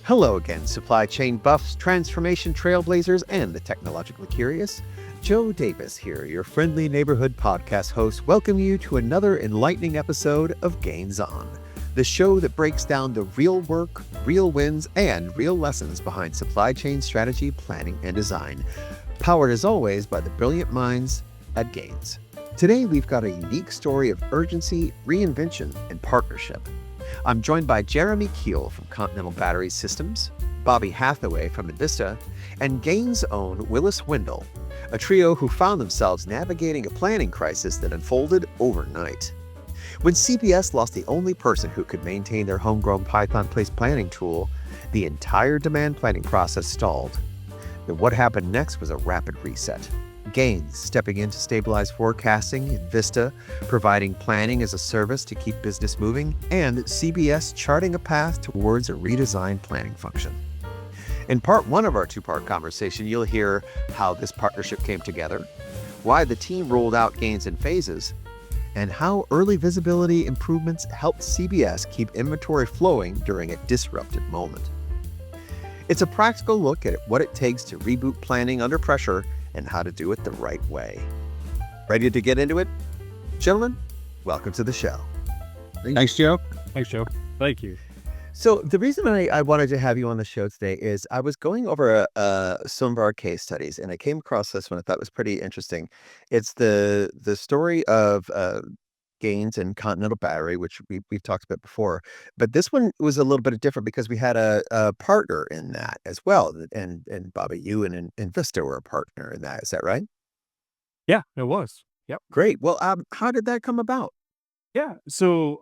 Hello again, supply chain buffs, transformation trailblazers, and the technologically curious. Joe Davis here, your friendly neighborhood podcast host, welcome you to another enlightening episode of Gains On, the show that breaks down the real work, real wins, and real lessons behind supply chain strategy, planning, and design. Powered as always by the brilliant minds at Gains. Today we've got a unique story of urgency, reinvention, and partnership. I'm joined by Jeremy Kiel from Continental Battery Systems, Bobby Hathaway from Envista, and Gaines' own Willis Wendell, a trio who found themselves navigating a planning crisis that unfolded overnight. When CBS lost the only person who could maintain their homegrown Python-based planning tool, the entire demand planning process stalled. And what happened next was a rapid reset. Gaines stepping in to stabilize forecasting, Envista providing planning as a service to keep business moving, and CBS charting a path towards a redesigned planning function. In part one of our two-part conversation, you'll hear how this partnership came together, why the team rolled out Gaines in phases, and how early visibility improvements helped CBS keep inventory flowing during a disrupted moment. It's a practical look at what it takes to reboot planning under pressure and how to do it the right way. Ready to get into it? Gentlemen, welcome to the show. Thanks, Joe. Thanks, Joe. Thank you. So the reason I wanted to have you on the show today is I was going over some of our case studies, and I came across this one I thought was pretty interesting. It's the story of Gaines and Continental Battery, which we've talked about before. But this one was a little bit different because we had a partner in that as well. And Bobby, you and Envista were a partner in that. Is that right? Yeah, it was. Yep. Great. Well, how did that come about? Yeah. So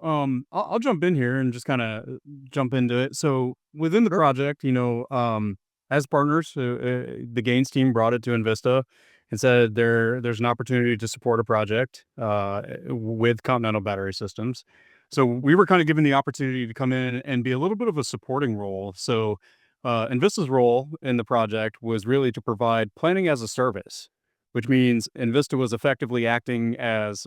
I'll jump in here and just kind of jump into it. So within the project, as partners, the Gaines team brought it to Envista and said there's an opportunity to support a project with Continental Battery Systems. So we were kind of given the opportunity to come in and be a little bit of a supporting role. So Envista's role in the project was really to provide planning as a service, which means Envista was effectively acting as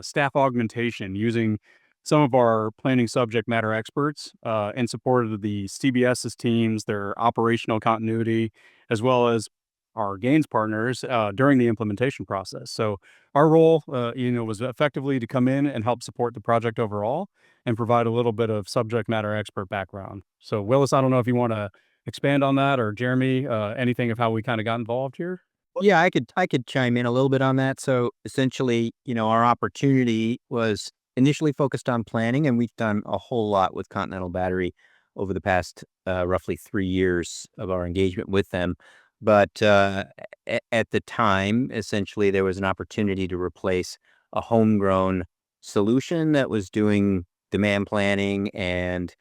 staff augmentation using some of our planning subject matter experts in support of the CBS's teams, their operational continuity, as well as our Gaines partners during the implementation process. So our role, was effectively to come in and help support the project overall and provide a little bit of subject matter expert background. So Willis, I don't know if you want to expand on that, or Jeremy, anything of how we kind of got involved here. Yeah, I could chime in a little bit on that. So essentially, our opportunity was initially focused on planning, and we've done a whole lot with Continental Battery over the past roughly 3 years of our engagement with them. But at the time, essentially, there was an opportunity to replace a homegrown solution that was doing demand planning and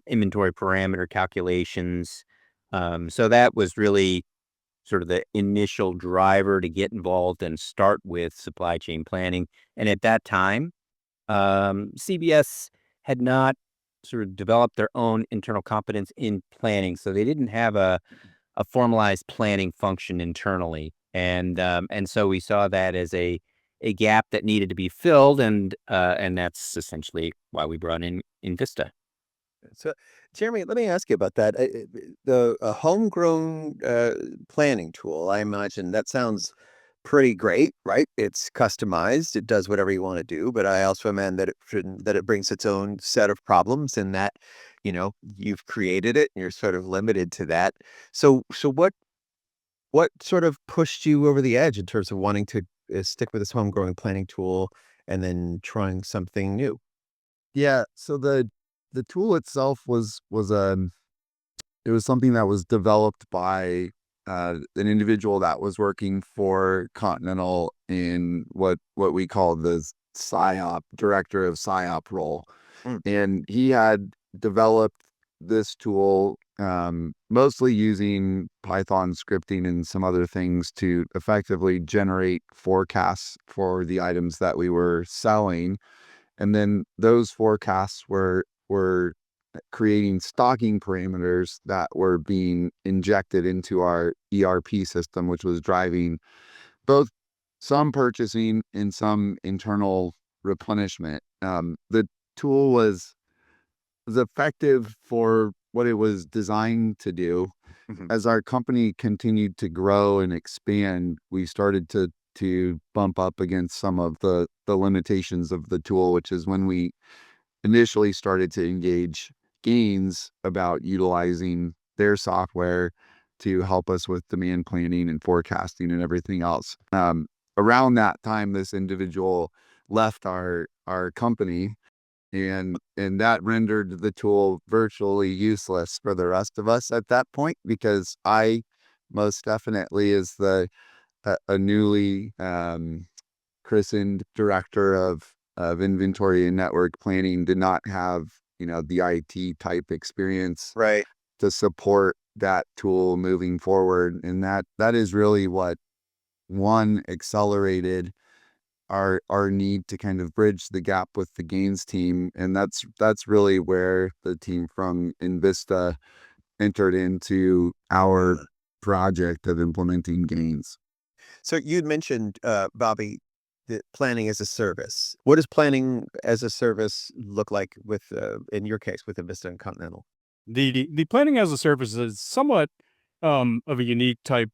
inventory parameter calculations. So that was really sort of the initial driver to get involved and start with supply chain planning. And at that time, CBS had not sort of developed their own internal competence in planning. So they didn't have a formalized planning function internally. And so we saw that as a gap that needed to be filled. And that's essentially why we brought in Envista. So, Jeremy, let me ask you about that. A homegrown planning tool, I imagine that sounds pretty great, right? It's customized. It does whatever you want to do. But I also imagine that it brings its own set of problems in that, you've created it and you're sort of limited to that. So what sort of pushed you over the edge in terms of wanting to stick with this homegrown planning tool and then trying something new? Yeah, so the tool itself was it was something that was developed by an individual that was working for Continental in what we call the SIOP, director of SIOP role. And he had developed this tool mostly using Python scripting and some other things to effectively generate forecasts for the items that we were selling. And then those forecasts were creating stocking parameters that were being injected into our ERP system, which was driving both some purchasing and some internal replenishment. The tool was effective for what it was designed to do. Mhm. As our company continued to grow and expand, we started to bump up against some of the limitations of the tool, which is when we initially started to engage Gaines about utilizing their software to help us with demand planning and forecasting and everything else. Around that time, this individual left our company, and that rendered the tool virtually useless for the rest of us at that point, because I most definitely, as a newly christened director of inventory and network planning, did not have, the IT type experience Right. to support that tool moving forward. And that is really what accelerated our need to kind of bridge the gap with the Gaines team. And that's really where the team from Envista entered into our project of implementing Gaines. So you'd mentioned, Bobby, the planning as a service. What does planning as a service look like with, in your case, with Envista and Continental? The planning as a service is somewhat of a unique type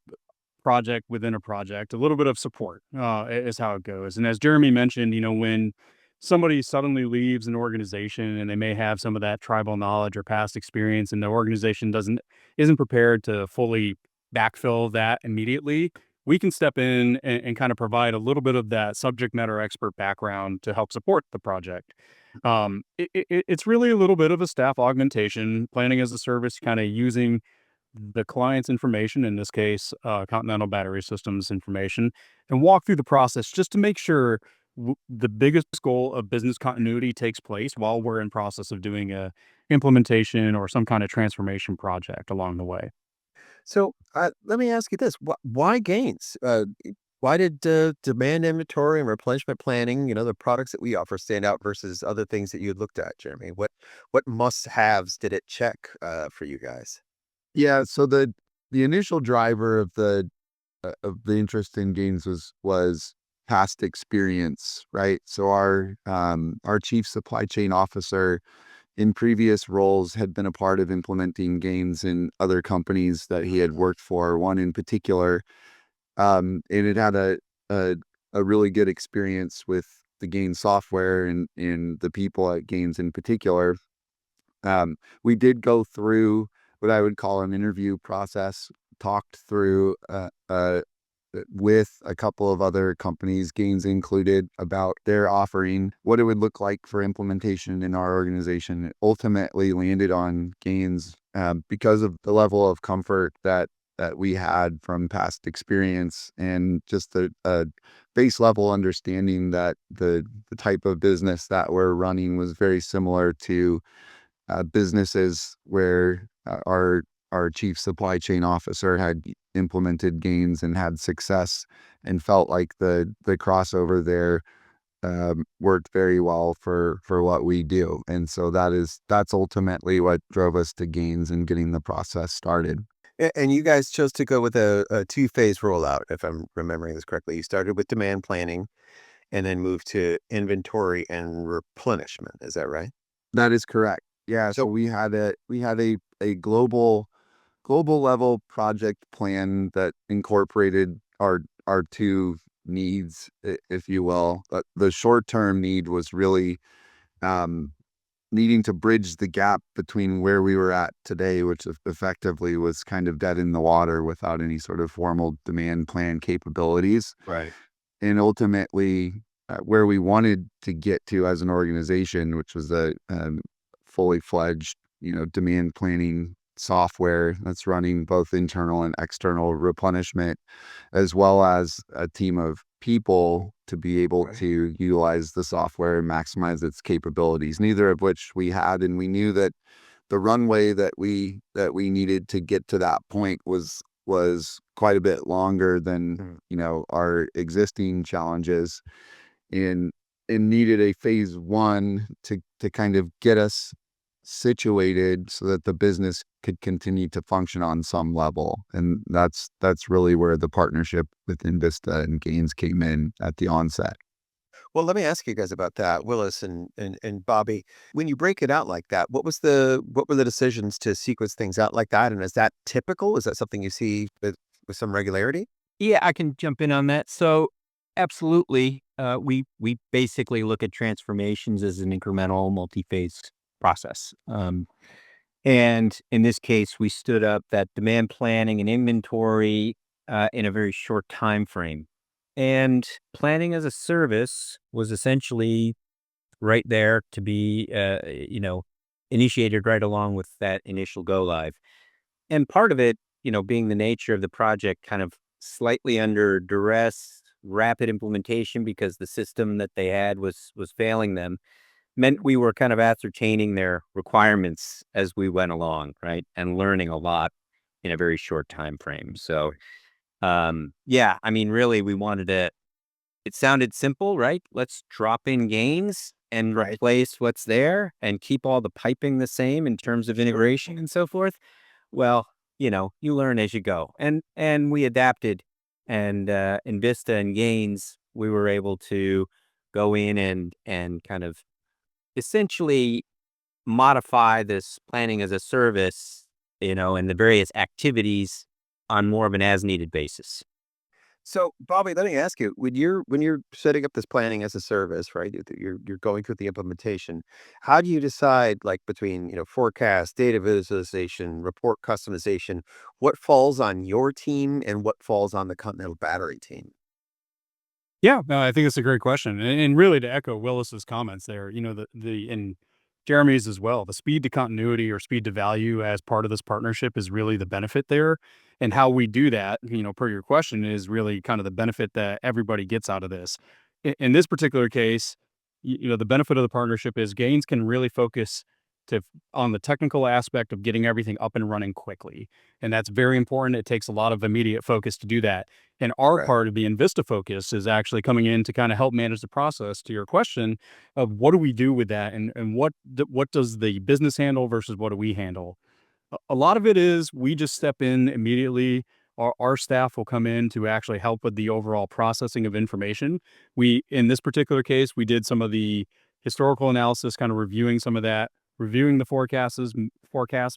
project within a project. A little bit of support is how it goes. And as Jeremy mentioned, when somebody suddenly leaves an organization and they may have some of that tribal knowledge or past experience, and the organization isn't prepared to fully backfill that immediately, we can step in and kind of provide a little bit of that subject matter expert background to help support the project. It's really a little bit of a staff augmentation, planning as a service, kind of using the client's information, in this case, Continental Battery Systems information, and walk through the process just to make sure the biggest goal of business continuity takes place while we're in process of doing a implementation or some kind of transformation project along the way. So let me ask you this: why Gaines? Why did demand inventory and replenishment planning, the products that we offer, stand out versus other things that you had looked at, Jeremy? What must-haves did it check for you guys? Yeah, so the initial driver of the interest in Gaines was past experience, right? So our chief supply chain officer in previous roles had been a part of implementing Gaines in other companies that he had worked for, one in particular, and it had a really good experience with the Gaines software and the people at Gaines in particular. We did go through what I would call an interview process, talked through with a couple of other companies, Gaines included, about their offering, what it would look like for implementation in our organization. It ultimately landed on Gaines because of the level of comfort that we had from past experience, and just the base level understanding that the type of business that we're running was very similar to businesses where our chief supply chain officer had implemented Gaines and had success, and felt like the crossover there worked very well for what we do. And so that's ultimately what drove us to Gaines and getting the process started. And you guys chose to go with a two-phase rollout, if I'm remembering this correctly. You started with demand planning and then moved to inventory and replenishment. Is that right? That is correct. Yeah, so So we had a global level project plan that incorporated our two needs, if you will. But the short term need was really um, needing to bridge the gap between where we were at today, which effectively was kind of dead in the water without any sort of formal demand plan capabilities, right. and ultimately where we wanted to get to as an organization, which was a fully fledged, demand planning software that's running both internal and external replenishment, as well as a team of people to be able Right. to utilize the software and maximize its capabilities, neither of which we had. And we knew that the runway that we needed to get to that point was quite a bit longer than, Mm. our existing challenges, and needed a phase one to kind of get us situated so that the business could continue to function on some level. And that's really where the partnership with Envista and Gaines came in at the onset. Well, let me ask you guys about that, Willis and Bobby. When you break it out like that, what were the decisions to sequence things out like that? And is that typical? Is that something you see with some regularity? Yeah, I can jump in on that. So, absolutely, we basically look at transformations as an incremental, multi-phase process. And in this case, we stood up that demand planning and inventory in a very short time frame. And planning as a service was essentially right there to be, initiated right along with that initial go live. And part of it, being the nature of the project, kind of slightly under duress, rapid implementation because the system that they had was failing them, meant we were kind of ascertaining their requirements as we went along, right, and learning a lot in a very short time frame. So, yeah, I mean, really, we wanted to. It sounded simple, right? Let's drop in gains and Right. replace what's there and keep all the piping the same in terms of integration and so forth. Well, you learn as you go, and we adapted, and in Vista and Gains, we were able to go in and kind of essentially modify this planning as a service, and the various activities on more of an as needed basis. So, Bobby, let me ask you, when you're setting up this planning as a service, right? You're going through the implementation. How do you decide, like, between forecast, data visualization, report customization? What falls on your team and what falls on the Continental Battery team? Yeah, no, I think it's a great question, and really to echo Willis's comments there, and Jeremy's as well. The speed to continuity or speed to value as part of this partnership is really the benefit there, and how we do that, per your question, is really kind of the benefit that everybody gets out of this. In this particular case, the benefit of the partnership is Gaines can really focus to on the technical aspect of getting everything up and running quickly, and that's very important. It takes a lot of immediate focus to do that. And our Right. part of the Envista focus is actually coming in to kind of help manage the process, to your question of what do we do with that, and what does the business handle versus what do we handle. A lot of it is we just step in immediately. Our staff will come in to actually help with the overall processing of information. In this particular case, we did some of the historical analysis, kind of reviewing some of that, reviewing the forecasts,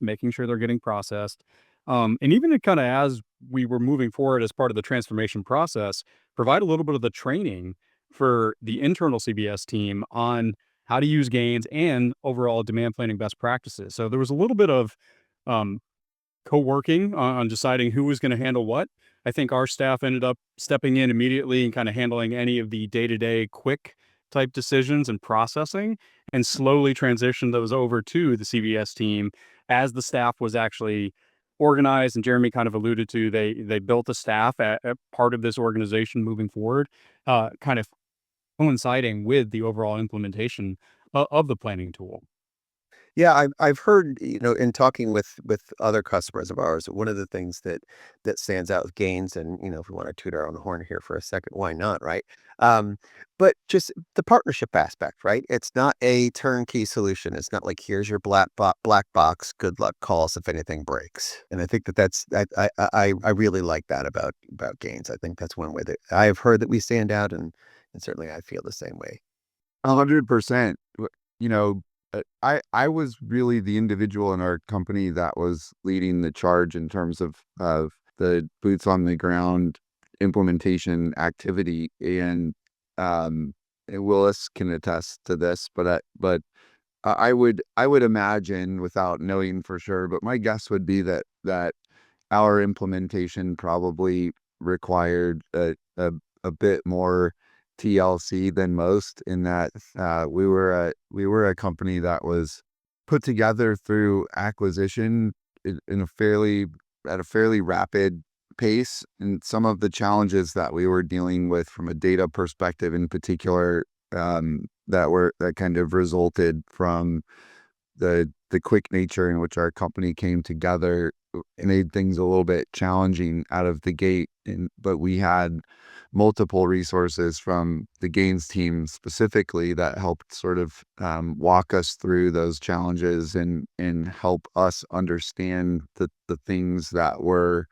making sure they're getting processed. And even to kind of, as we were moving forward as part of the transformation process, provide a little bit of the training for the internal CBS team on how to use gains and overall demand planning best practices. So there was a little bit of um, co-working on deciding who was going to handle what. I think our staff ended up stepping in immediately and kind of handling any of the day-to-day quick type decisions and processing, and slowly transitioned those over to the CBS team as the staff was actually organized. And Jeremy kind of alluded to, they built a staff at part of this organization moving forward, kind of coinciding with the overall implementation of the planning tool. Yeah, I've heard, in talking with other customers of ours, one of the things that stands out with Gains, and if we want to toot our own horn here for a second, why not, right? But just the partnership aspect, right? It's not a turnkey solution. It's not like here's your black box. Good luck. Call us if anything breaks. And I think I really like that about Gains. I think that's one way that I have heard that we stand out, and certainly I feel the same way. 100%. You know, I was really the individual in our company that was leading the charge in terms of the boots on the ground implementation activity, and Willis can attest to this. But I would imagine, without knowing for sure, but my guess would be that our implementation probably required a bit more TLC than most, in that we were a company that was put together through acquisition in at a fairly rapid pace, and some of the challenges that we were dealing with from a data perspective in particular, that kind of resulted from the quick nature in which our company came together, made things a little bit challenging out of the gate. But we had multiple resources from the Gains team specifically that helped sort of walk us through those challenges, and help us understand the things that were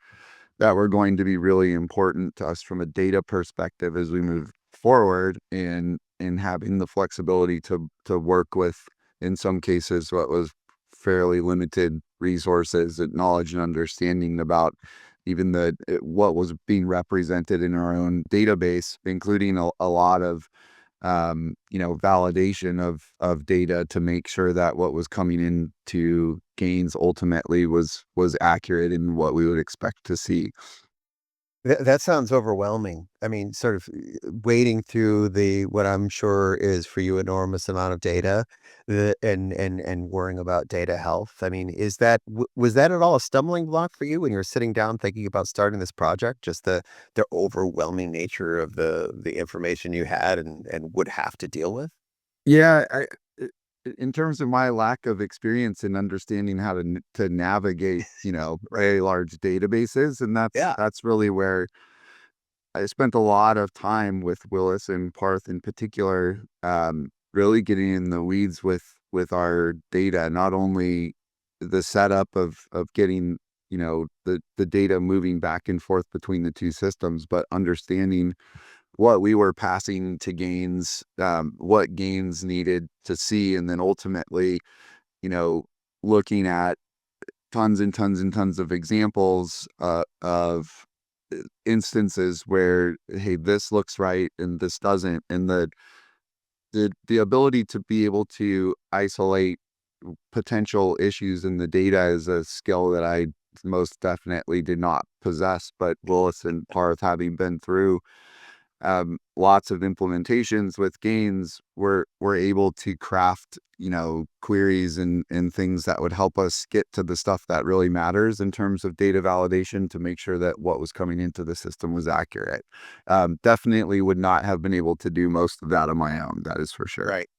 going to be really important to us from a data perspective as we move forward, and having the flexibility to work with, in some cases, what was fairly limited resources and knowledge and understanding about even what was being represented in our own database, including a lot of validation of data to make sure that what was coming into Gaines ultimately was accurate in what we would expect to see. That sounds overwhelming. I mean, sort of wading through what I'm sure is for you enormous amount of data, and worrying about data health. I mean, was that at all a stumbling block for you when you were sitting down thinking about starting this project? Just the overwhelming nature of the information you had and would have to deal with? Yeah, in terms of my lack of experience in understanding how to navigate, very large databases, and Yeah. that's really where I spent a lot of time with Willis and Parth in particular, really getting in the weeds with our data, not only the setup of getting, the data moving back and forth between the two systems, but understanding what we were passing to Gaines, what Gaines needed to see, and then ultimately, you know, looking at tons and tons and tons of examples of instances where, hey, this looks right and this doesn't, and the ability to be able to isolate potential issues in the data is a skill that I most definitely did not possess. But Willis and Parth, having been through lots of implementations with Gaines, we're able to craft, queries and things that would help us get to the stuff that really matters in terms of data validation to make sure that what was coming into the system was accurate. Definitely would not have been able to do most of that on my own. That is for sure. Right.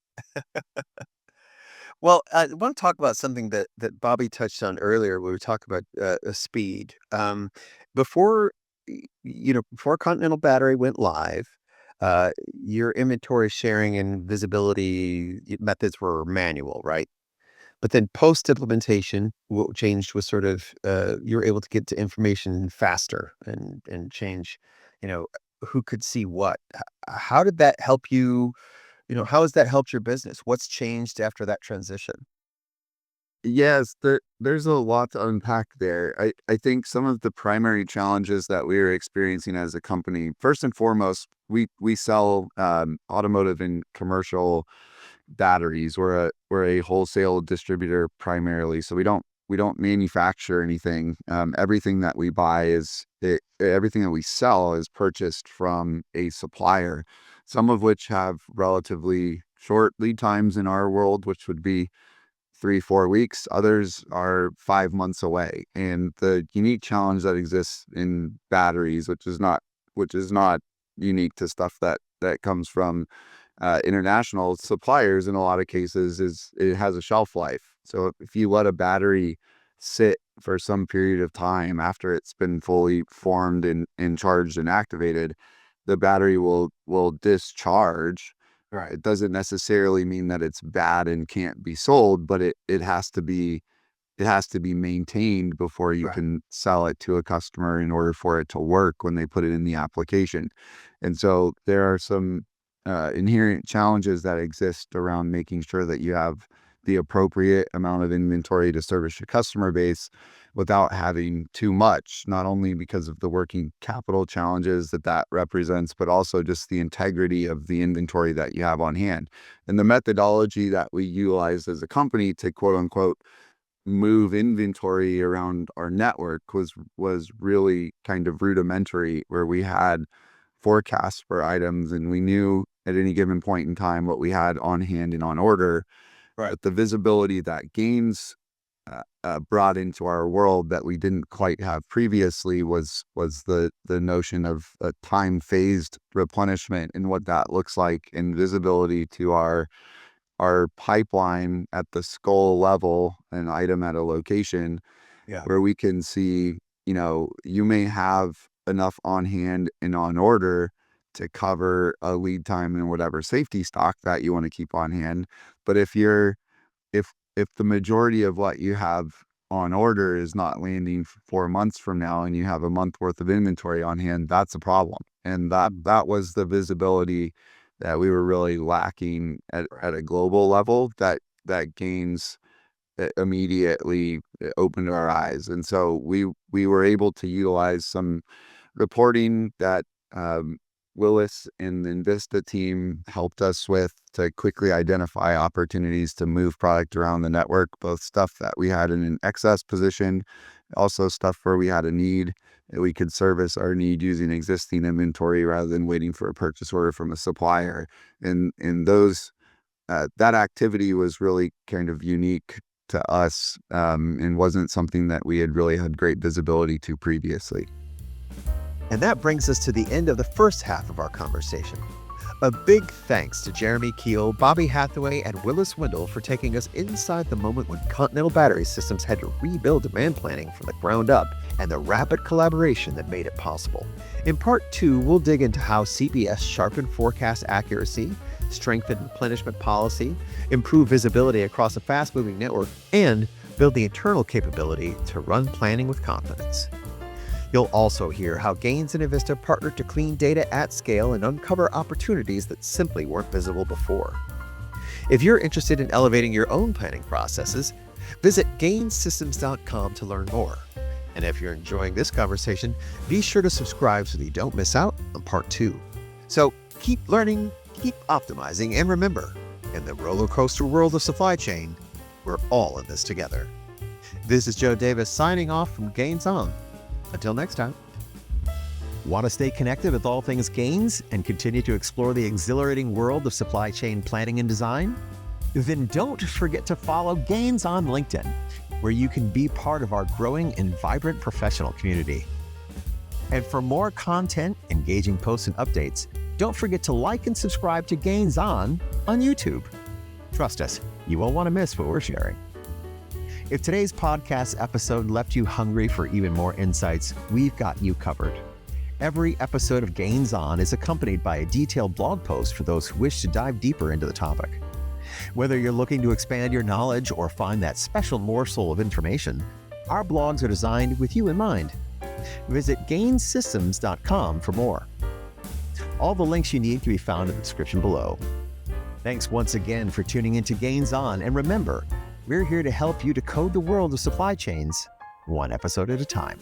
Well, I want to talk about something that Bobby touched on earlier when we talk about speed. Before before Continental Battery went live, your inventory sharing and visibility methods were manual, right? But then post implementation, what changed was sort of you were able to get to information faster and change, you know, who could see what. How did that help you? How has that helped your business? What's changed after that transition? Yes, there's a lot to unpack there. I think some of the primary challenges that we are experiencing as a company, first and foremost, we sell automotive and commercial batteries. We're a wholesale distributor primarily, so we don't manufacture anything. Everything that we buy everything that we sell is purchased from a supplier, some of which have relatively short lead times in our world, which would be 3-4 weeks. Others are 5 months away. And the unique challenge that exists in batteries, which is not unique to stuff that comes from international suppliers in a lot of cases, is it has a shelf life. So if you let a battery sit for some period of time after it's been fully formed and charged and activated, the battery will discharge. Right. It doesn't necessarily mean that it's bad and can't be sold, but it has to be maintained before you Right. can sell it to a customer in order for it to work when they put it in the application. And so there are some inherent challenges that exist around making sure that you have the appropriate amount of inventory to service your customer base without having too much, not only because of the working capital challenges that represents, but also just the integrity of the inventory that you have on hand. And the methodology that we utilize as a company to quote unquote move inventory around our network was really kind of rudimentary, where we had forecasts for items and we knew at any given point in time what we had on hand and on order. Right. But the visibility that Gaines brought into our world that we didn't quite have previously was the notion of a time phased replenishment and what that looks like, and visibility to our pipeline at the skull level, an item at a location, Yeah. where we can see, you may have enough on hand and on order to cover a lead time and whatever safety stock that you want to keep on hand. But if the majority of what you have on order is not landing for 4 months from now, and you have a month worth of inventory on hand, that's a problem. And that was the visibility that we were really lacking at a global level, that Gaines immediately opened our eyes. And so we were able to utilize some reporting that Willis and the Envista team helped us with, to quickly identify opportunities to move product around the network, both stuff that we had in an excess position, also stuff where we had a need, that we could service our need using existing inventory rather than waiting for a purchase order from a supplier. And those that activity was really kind of unique to us, and wasn't something that we had really had great visibility to previously. And that brings us to the end of the first half of our conversation. A big thanks to Jeremy Kiel, Bobby Hathaway, and Willis Wendell for taking us inside the moment when Continental Battery Systems had to rebuild demand planning from the ground up, and the rapid collaboration that made it possible. In part 2, we'll dig into how CBS sharpened forecast accuracy, strengthened replenishment policy, improved visibility across a fast-moving network, and build the internal capability to run planning with confidence. You'll also hear how Gaines and Envista partnered to clean data at scale and uncover opportunities that simply weren't visible before. If you're interested in elevating your own planning processes, visit gainessystems.com to learn more. And if you're enjoying this conversation, be sure to subscribe so that you don't miss out on part 2. So keep learning, keep optimizing, and remember, in the roller coaster world of supply chain, we're all in this together. This is Joe Davis signing off from Gaines On. Until next time. Want to stay connected with all things Gaines and continue to explore the exhilarating world of supply chain planning and design? Then don't forget to follow Gaines on LinkedIn, where you can be part of our growing and vibrant professional community. And for more content, engaging posts and updates, don't forget to like and subscribe to Gaines on YouTube. Trust us, you won't want to miss what we're sharing. If today's podcast episode left you hungry for even more insights, we've got you covered. Every episode of Gaines On is accompanied by a detailed blog post for those who wish to dive deeper into the topic. Whether you're looking to expand your knowledge or find that special morsel of information, our blogs are designed with you in mind. Visit gainessystems.com for more. All the links you need can be found in the description below. Thanks once again for tuning in to Gaines On, and remember, we're here to help you decode the world of supply chains, one episode at a time.